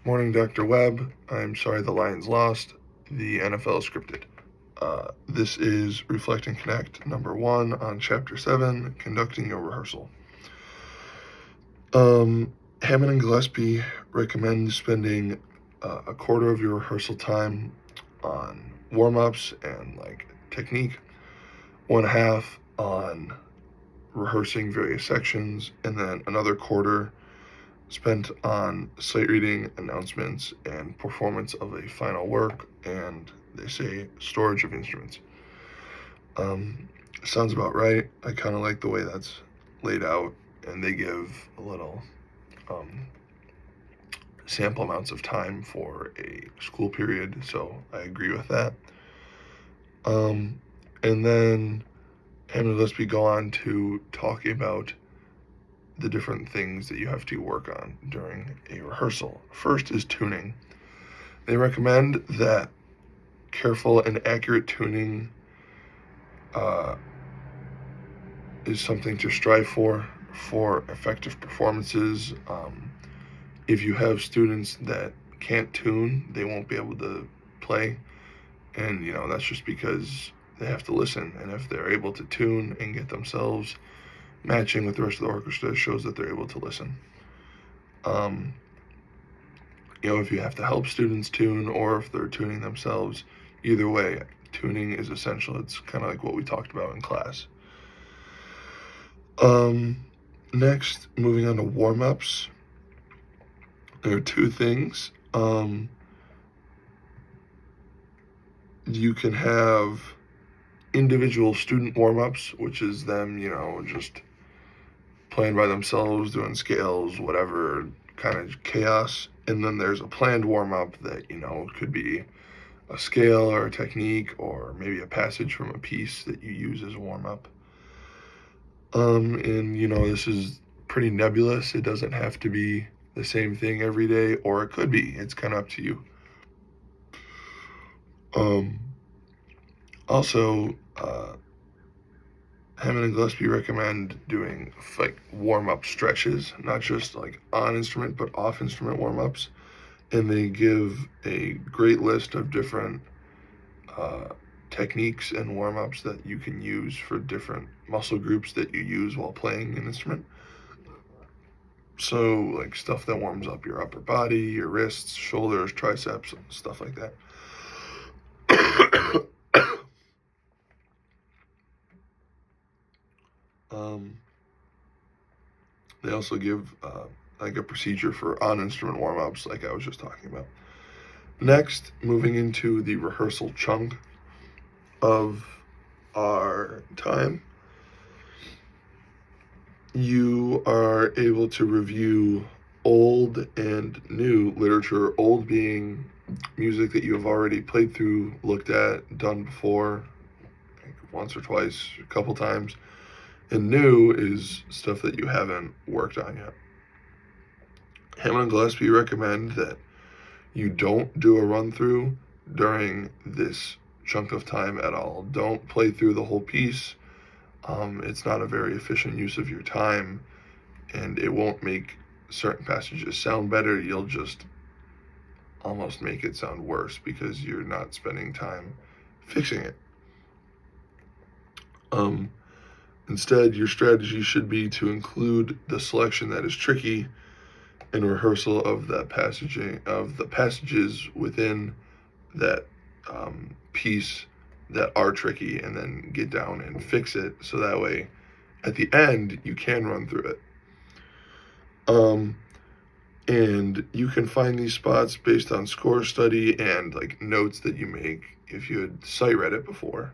Morning, Dr. Webb. I'm sorry the Lions lost. The NFL is scripted. This is Reflect and Connect number 1 on Chapter 7, Conducting Your Rehearsal. Hammond and Gillespie recommend spending a quarter of your rehearsal time on warm-ups and technique, one half on rehearsing various sections, and then another quarter spent on sight reading, announcements, and performance of a final work, and they say storage of instruments. Sounds about right. I kind of like the way that's laid out, and they give a little sample amounts of time for a school period, so I agree with that. And then Hammond and Gillespie go on to talk about the different things that you have to work on during a rehearsal. First is tuning. They recommend that careful and accurate tuning is something to strive for effective performances. If you have students that can't tune, they won't be able to play, and that's just because they have to listen. And if they're able to tune and get themselves matching with the rest of the orchestra, shows that they're able to listen. If you have to help students tune or if they're tuning themselves, either way, tuning is essential. It's kind of like what we talked about in class. Next, moving on to warm-ups. There are two things. You can have individual student warm-ups, which is them, just playing by themselves, doing scales, whatever, kind of chaos. And then there's a planned warm-up that, could be a scale or a technique or maybe a passage from a piece that you use as a warm-up. And, this is pretty nebulous. It doesn't have to be the same thing every day, or it could be. It's kind of up to you. Also, Hammond and Gillespie recommend doing warm-up stretches, not just on instrument, but off instrument warm-ups. And they give a great list of different techniques and warm-ups that you can use for different muscle groups that you use while playing an instrument. So, stuff that warms up your upper body, your wrists, shoulders, triceps, stuff like that. They also give a procedure for on-instrument warm-ups, like I was just talking about. Next, moving into the rehearsal chunk of our time, you are able to review old and new literature, old being music that you have already played through, looked at, done before, once or twice, a couple times, and new is stuff that you haven't worked on yet. Hammond and Gillespie recommend that you don't do a run-through during this chunk of time at all. Don't play through the whole piece. It's not a very efficient use of your time, and it won't make certain passages sound better. You'll just almost make it sound worse because you're not spending time fixing it. Instead, your strategy should be to include the selection that is tricky in rehearsal of the passages within that piece that are tricky, and then get down and fix it, so that way at the end you can run through it. And you can find these spots based on score study and notes that you make if you had sight read it before.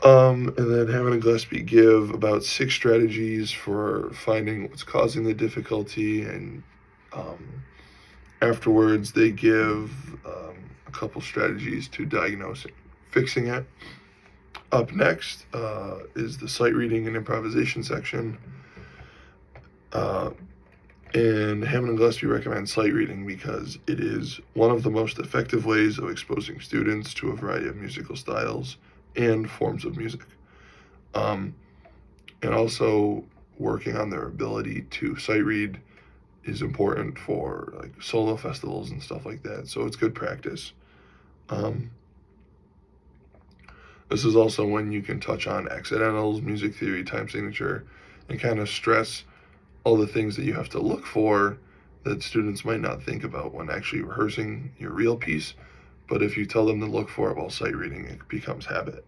And then Hammond and Gillespie give about 6 strategies for finding what's causing the difficulty, and afterwards they give a couple strategies to diagnose it, fixing it. Up next is the sight reading and improvisation section. And Hammond and Gillespie recommend sight reading because it is one of the most effective ways of exposing students to a variety of musical styles and forms of music. And also working on their ability to sight read is important for like solo festivals and stuff like that. So it's good practice. Um, this is also when you can touch on accidentals, music theory, time signature, and kind of stress all the things that you have to look for that students might not think about when actually rehearsing your real piece. But if you tell them to look for it while sight reading, it becomes habit.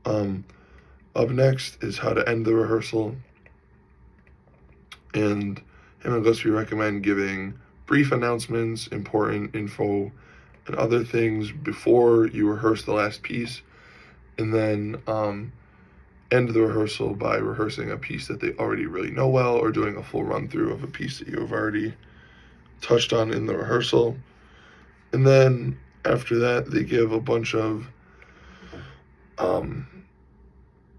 Up next is how to end the rehearsal. And Hammond Gillespie recommend giving brief announcements, important info, and other things before you rehearse the last piece, and then end the rehearsal by rehearsing a piece that they already really know well, or doing a full run through of a piece that you have already touched on in the rehearsal. And then after that, they give a bunch of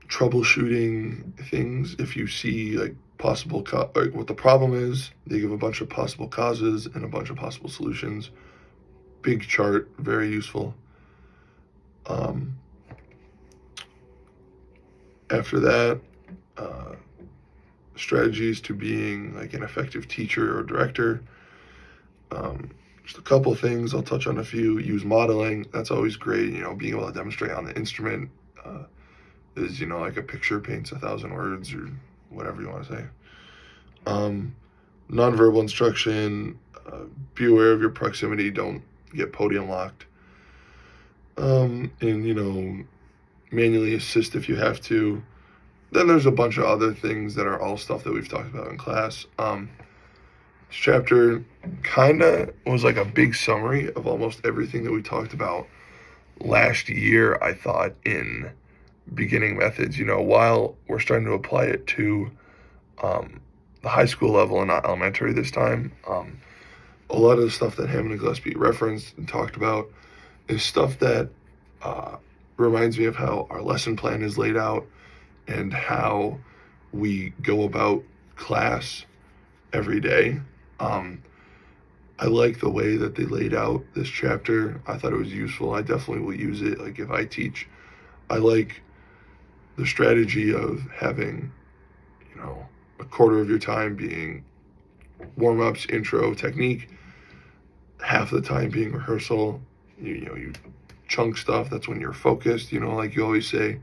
troubleshooting things. If you see like possible like what the problem is, they give a bunch of possible causes and a bunch of possible solutions. Big chart, very useful. After that, strategies to being like an effective teacher or director. Just a couple things, I'll touch on a few. Use modeling, that's always great. Being able to demonstrate on the instrument is, like a picture paints 1,000 words, or whatever you want to say. Nonverbal instruction, be aware of your proximity, don't get podium locked. And, manually assist if you have to. Then there's a bunch of other things that are all stuff that we've talked about in class. This chapter kind of was like a big summary of almost everything that we talked about last year, I thought, in beginning methods. While we're starting to apply it to the high school level and not elementary this time, a lot of the stuff that Hammond and Gillespie referenced and talked about is stuff that reminds me of how our lesson plan is laid out and how we go about class every day. I like the way that they laid out this chapter. I thought it was useful. I definitely will use it. Like if I teach, I like the strategy of having, a quarter of your time being warm-ups, intro, technique, half the time being rehearsal. You chunk stuff. That's when you're focused. Like you always say,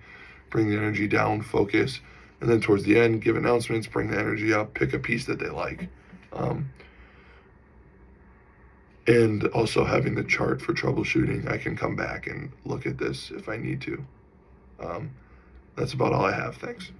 bring the energy down, focus, and then towards the end, give announcements, bring the energy up, pick a piece that they like. And also having the chart for troubleshooting. I can come back and look at this if I need to. That's about all I have. Thanks.